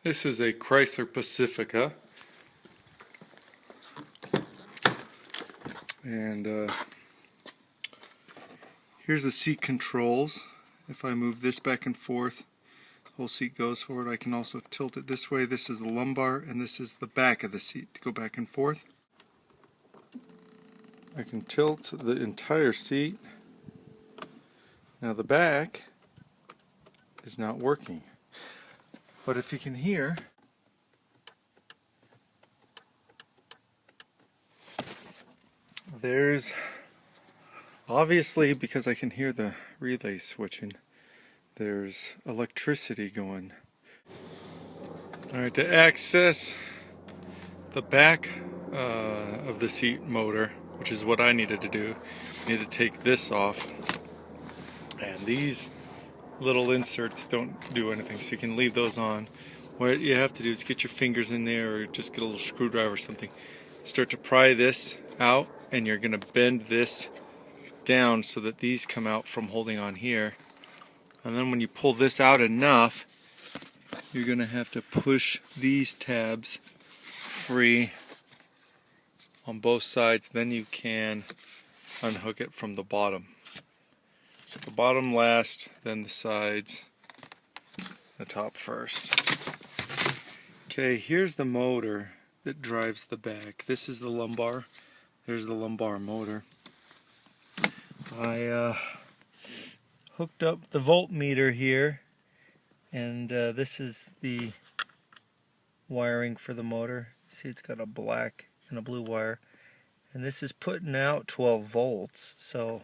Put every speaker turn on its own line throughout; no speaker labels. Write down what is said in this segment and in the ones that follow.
This is a Chrysler Pacifica, and here's the seat controls. If I move this back and forth, the whole seat goes forward. I can also tilt it this way. This is the lumbar, and this is the back of the seat to go back and forth. I can tilt the entire seat. Now the back is not working, but if you can hear, there's obviously, because I can hear the relay switching, there's electricity going. Alright, to access the back of the seat motor, which is what I needed to do, I need to take this off, and these little inserts don't do anything, so you can leave those on. What you have to do is get your fingers in there, or just get a little screwdriver or something, start to pry this out, and you're going to bend this down so that these come out from holding on here. And then when you pull this out enough, you're going to have to push these tabs free on both sides. Then you can unhook it from the bottom. So the bottom last, then the sides, the top first. Okay, here's the motor that drives the back. This is the lumbar. There's the lumbar motor. I hooked up the voltmeter here, and this is the wiring for the motor. See, it's got a black and a blue wire, and this is putting out 12 volts, so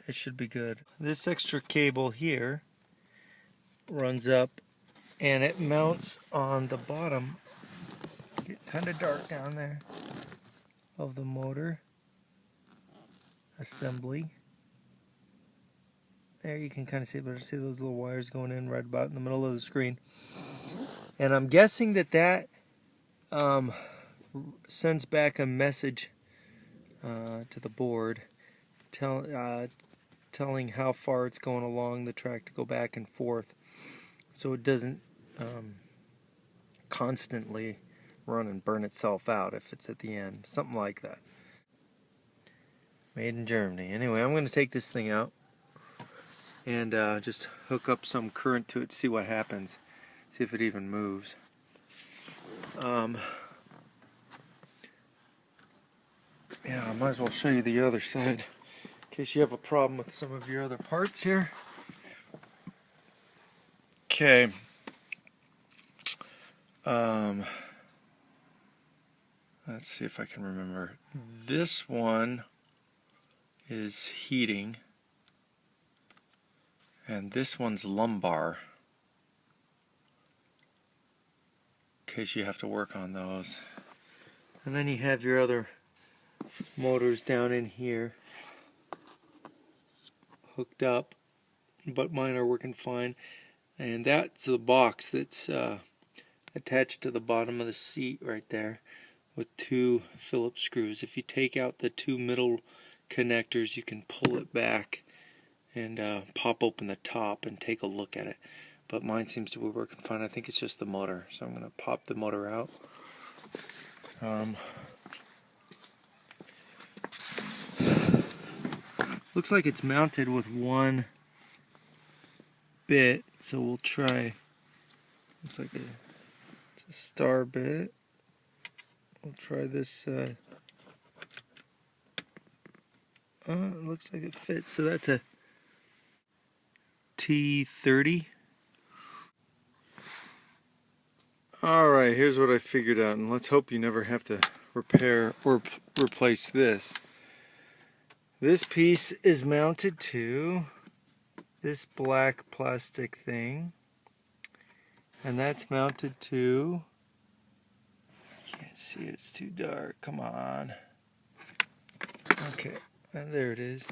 it should be good. This extra cable here runs up, and it mounts on the bottom, get kind of dark down there, of the motor assembly. There you can kind of see, but see those little wires going in right about in the middle of the screen. And I'm guessing that sends back a message to the board telling how far it's going along the track to go back and forth, so it doesn't constantly run and burn itself out if it's at the end. Something like that. Made in Germany. Anyway, I'm going to take this thing out and just hook up some current to it to see what happens. See if it even moves. Yeah, I might as well show you the other side in case you have a problem with some of your other parts here. Okay. Let's see if I can remember. This one is heating, and this one's lumbar, in case you have to work on those. And then you have your other motors down in here hooked up, but mine are working fine. And that's the box that's attached to the bottom of the seat right there with two Phillips screws. If you take out the two middle connectors, you can pull it back and pop open the top and take a look at it. But mine seems to be working fine. I think it's just the motor, so I'm going to pop the motor out. Looks like it's mounted with one bit, so we'll try. Looks like it's a star bit. We'll try this. It looks like it fits. So that's a T30. Alright, here's what I figured out, and let's hope you never have to repair or replace this. This piece is mounted to this black plastic thing, and that's mounted to, I can't see it, it's too dark, come on. Okay, and there it is.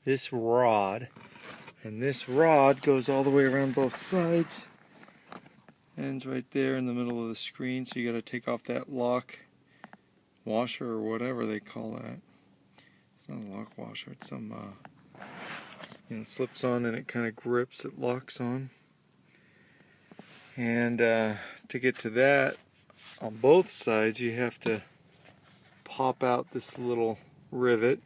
This rod, and this rod goes all the way around both sides. Ends right there in the middle of the screen, so you got to take off that lock washer or whatever they call that. It's not a lock washer, it's some, it slips on and it kind of grips, it locks on. And to get to that, on both sides you have to pop out this little rivet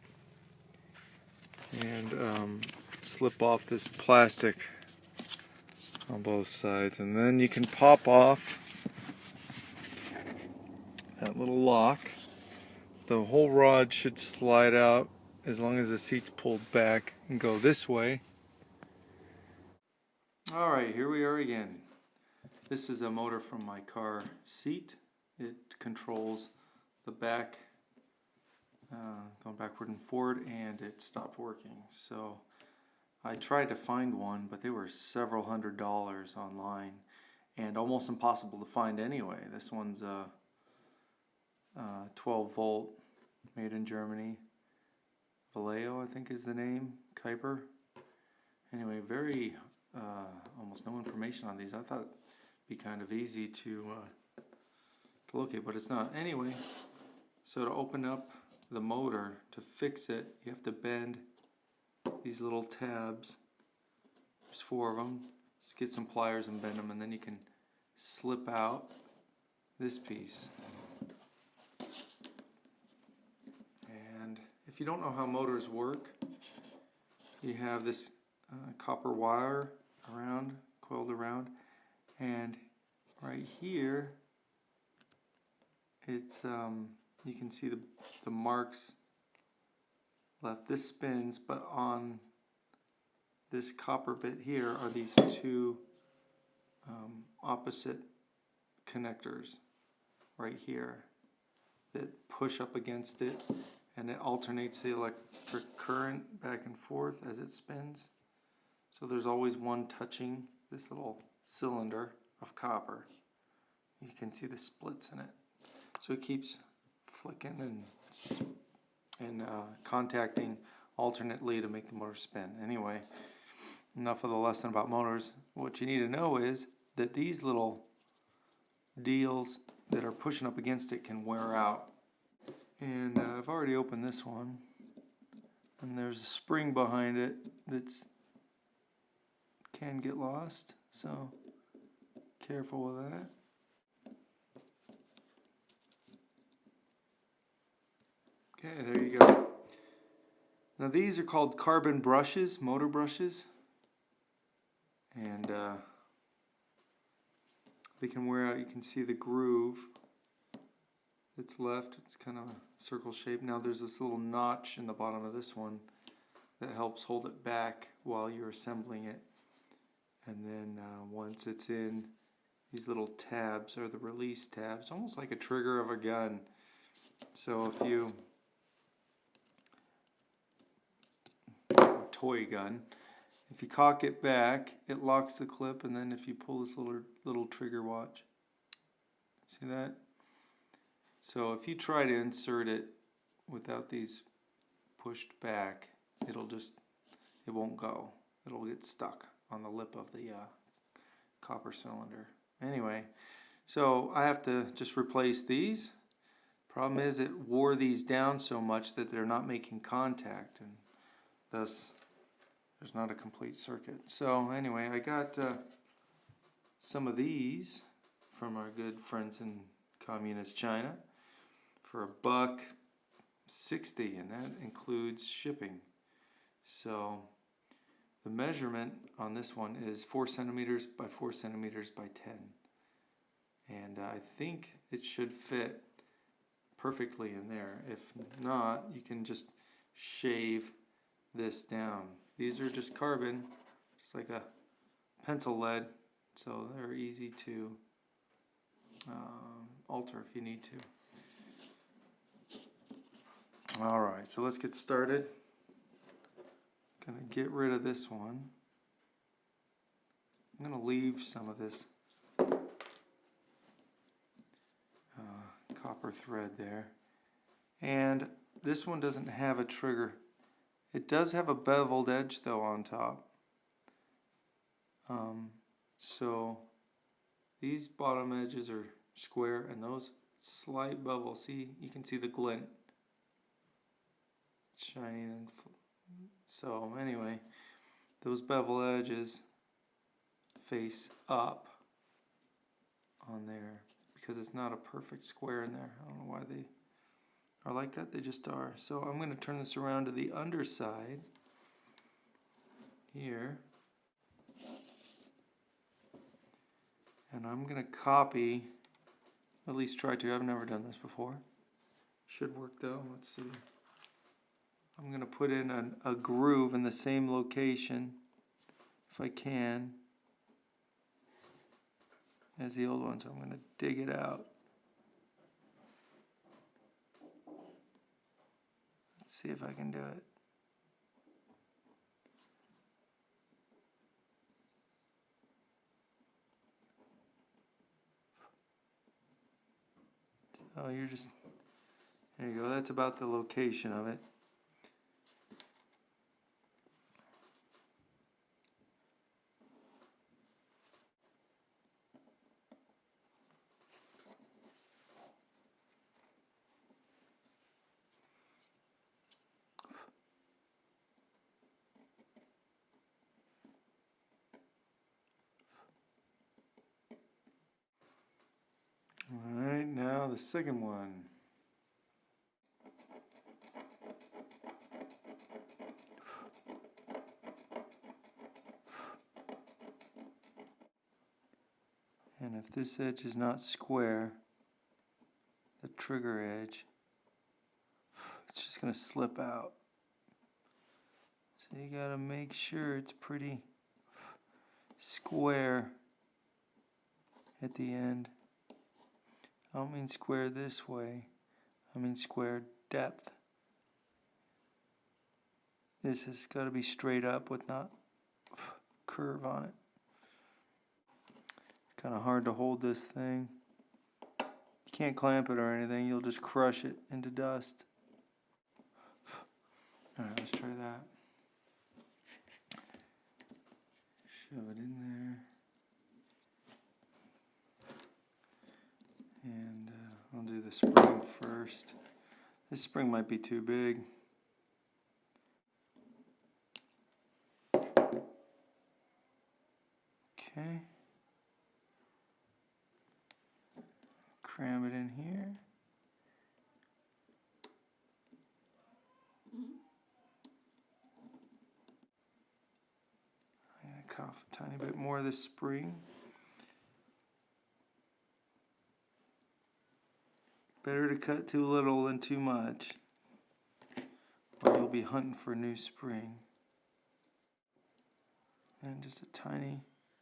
and slip off this plastic on both sides, and then you can pop off that little lock. The whole rod should slide out as long as the seat's pulled back and go this way. Alright, here we are again. This is a motor from my car seat. It controls the back going backward and forward, and it stopped working. So I tried to find one, but they were several $100s online and almost impossible to find anyway. This one's a 12 volt, made in Germany. Valeo, I think is the name. Keiper. Anyway, very almost no information on these. I thought it'd be kind of easy to locate, but it's not. Anyway, so to open up the motor, to fix it, you have to bend these little tabs. There's 4 of them. Just get some pliers and bend them, and then you can slip out this piece. And if you don't know how motors work, you have this copper wire around, coiled around, and right here it's you can see the marks left. This spins, but on this copper bit here are these 2 opposite connectors right here that push up against it, and it alternates the electric current back and forth as it spins. So there's always one touching this little cylinder of copper. You can see the splits in it. So it keeps flicking and contacting alternately to make the motor spin. Anyway, enough of the lesson about motors. What you need to know is that these little deals that are pushing up against it can wear out. And I've already opened this one, and there's a spring behind it that's can get lost, so careful with that. Okay, there you go. Now these are called carbon brushes, motor brushes, and they can wear out. You can see the groove that's left. It's kind of a circle shape. Now there's this little notch in the bottom of this one that helps hold it back while you're assembling it. And then once it's in, these little tabs are the release tabs, almost like a trigger of a gun. So if you, a toy gun, if you cock it back, it locks the clip, and then if you pull this little trigger, watch. See that? So if you try to insert it without these pushed back, it won't go. It'll get stuck on the lip of the copper cylinder. Anyway, so I have to just replace these. Problem is it wore these down so much that they're not making contact, and thus there's not a complete circuit. So anyway, I got some of these from our good friends in communist China for $1.60, and that includes shipping. So the measurement on this one is 4 centimeters by 4 centimeters by 10. And I think it should fit perfectly in there. If not, you can just shave this down. These are just carbon, just like a pencil lead, so they're easy to alter if you need to. Alright, so let's get started. Gonna get rid of this one. I'm gonna leave some of this copper thread there. And this one doesn't have a trigger. It does have a beveled edge though on top. So these bottom edges are square, and those slight bevel, see, you can see the glint. It's shiny and so anyway, those bevel edges face up, on there because it's not a perfect square in there. I don't know why they are like that, they just are. So I'm going to turn this around to the underside here. And I'm going to copy, at least try to, I've never done this before. Should work though, let's see. I'm going to put in a groove in the same location, if I can, as the old one. So I'm going to dig it out. Let's see if I can do it. Oh, you're just, there you go, that's about the location of it. Alright, now the second one. And if this edge is not square, the trigger edge, it's just going to slip out. So you got to make sure it's pretty square at the end. I don't mean square this way, I mean square depth. This has got to be straight up with not curve on it. Kind of hard to hold this thing. You can't clamp it or anything, you'll just crush it into dust. Alright, let's try that. Shove it in there. And I'll do the spring first. This spring might be too big. Okay. Cram it in here. I'm going to cut off a tiny bit more of this spring. Better to cut too little than too much, or you'll be hunting for a new spring. And just a tiny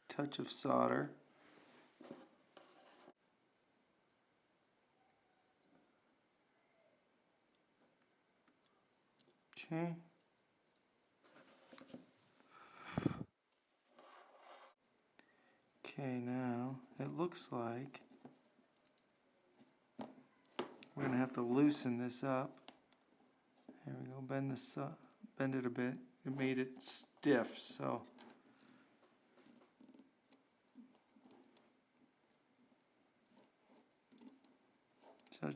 touch of solder. Okay. Okay, now it looks like we're going to have to loosen this up. There we go, bend this up, bend it a bit. It made it stiff, so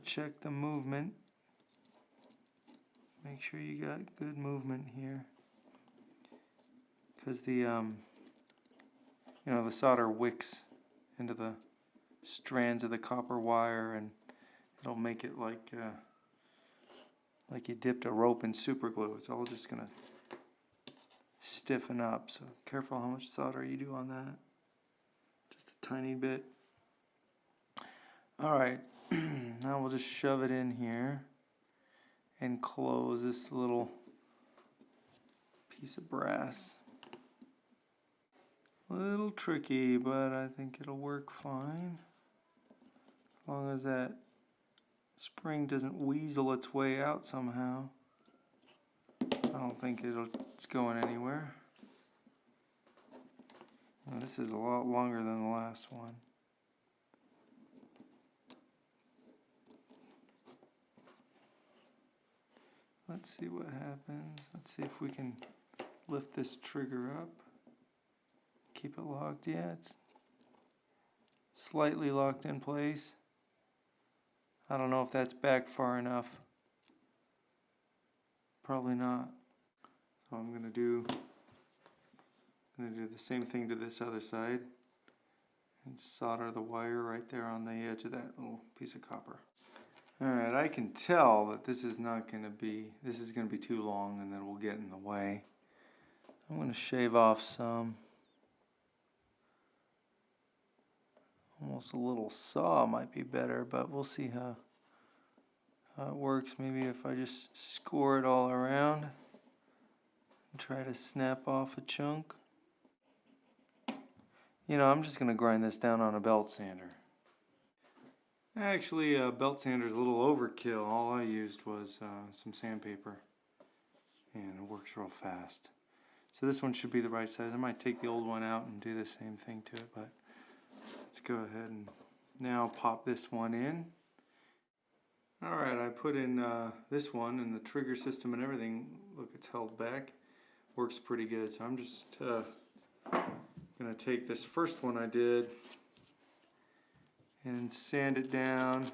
check the movement. Make sure you got good movement here, because the the solder wicks into the strands of the copper wire, and it'll make it like you dipped a rope in super glue. It's all just gonna stiffen up, so careful how much solder you do on that. Just a tiny bit. Alright, now we'll just shove it in here and close this little piece of brass. A little tricky, but I think it'll work fine. As long as that spring doesn't weasel its way out somehow. I don't think it's going anywhere. Well, this is a lot longer than the last one. Let's see what happens. Let's see if we can lift this trigger up. Keep it locked. Yeah, it's slightly locked in place. I don't know if that's back far enough. Probably not. So I'm gonna do the same thing to this other side. and solder the wire right there on the edge of that little piece of copper. Alright, I can tell that this is going to be too long and that it will get in the way. I'm going to shave off some. Almost a little saw might be better, but we'll see how it works. Maybe if I just score it all around and try to snap off a chunk. You know, I'm just going to grind this down on a belt sander. Actually, a belt sander is a little overkill. All I used was some sandpaper, and it works real fast. So this one should be the right size. I might take the old one out and do the same thing to it, but let's go ahead and now pop this one in. Alright, I put in this one, and the trigger system and everything, look, it's held back. Works pretty good. So I'm just going to take this first one I did and sand it down,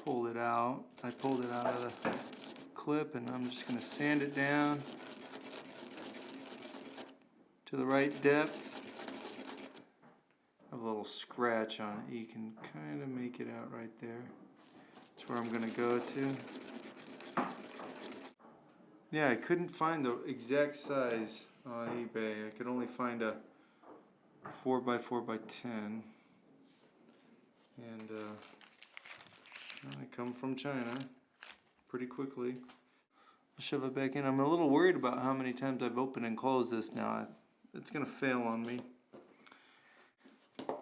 pull it out. I pulled it out of the clip, and I'm just going to sand it down to the right depth. I have a little scratch on it. You can kind of make it out right there. That's where I'm going to go to. Yeah, I couldn't find the exact size on eBay. I could only find a 4x4x10. And I come from China pretty quickly. I'll shove it back in. I'm a little worried about how many times I've opened and closed this now. It's going to fail on me.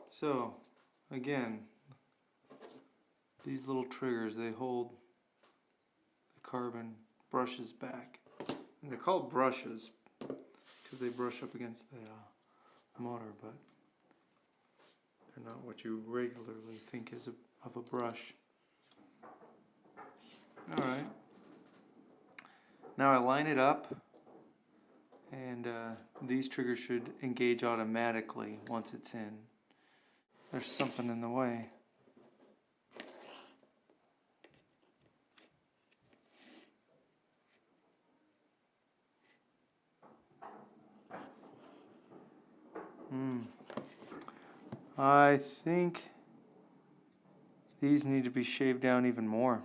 So, again, these little triggers, they hold the carbon brushes back. And they're called brushes because they brush up against the motor, but they're not what you regularly think is of a brush. Alright. Now I line it up, and these triggers should engage automatically once it's in. There's something in the way. I think these need to be shaved down even more.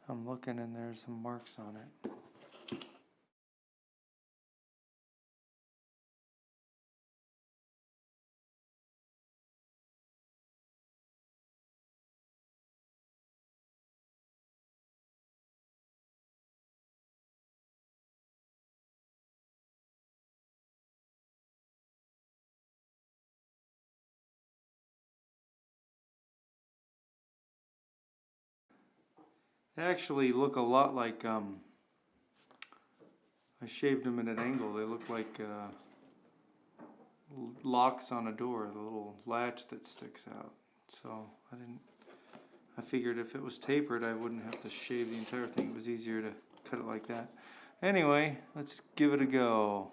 I'm looking and there's some marks on it. They actually look a lot like, I shaved them at an angle. They look like locks on a door, the little latch that sticks out. So I figured if it was tapered, I wouldn't have to shave the entire thing. It was easier to cut it like that. Anyway, let's give it a go.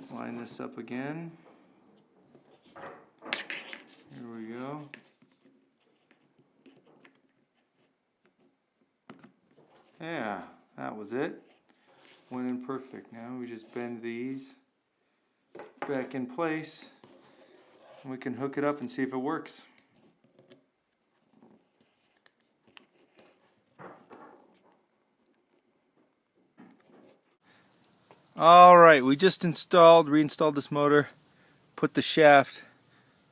Line this up again. Here we go. Yeah, that was it. Went in perfect. Now we just bend these back in place, and we can hook it up and see if it works. Alright, we just reinstalled this motor, put the shaft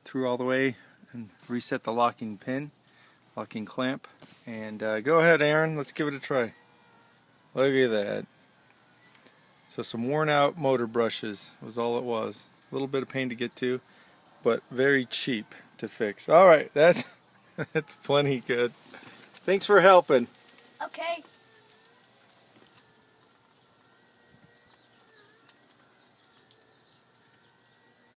through all the way, and reset the locking clamp. And go ahead, Aaron, let's give it a try. Look at that. So some worn out motor brushes was all it was. A little bit of pain to get to, but very cheap to fix. Alright, that's plenty good. Thanks for helping.
Okay.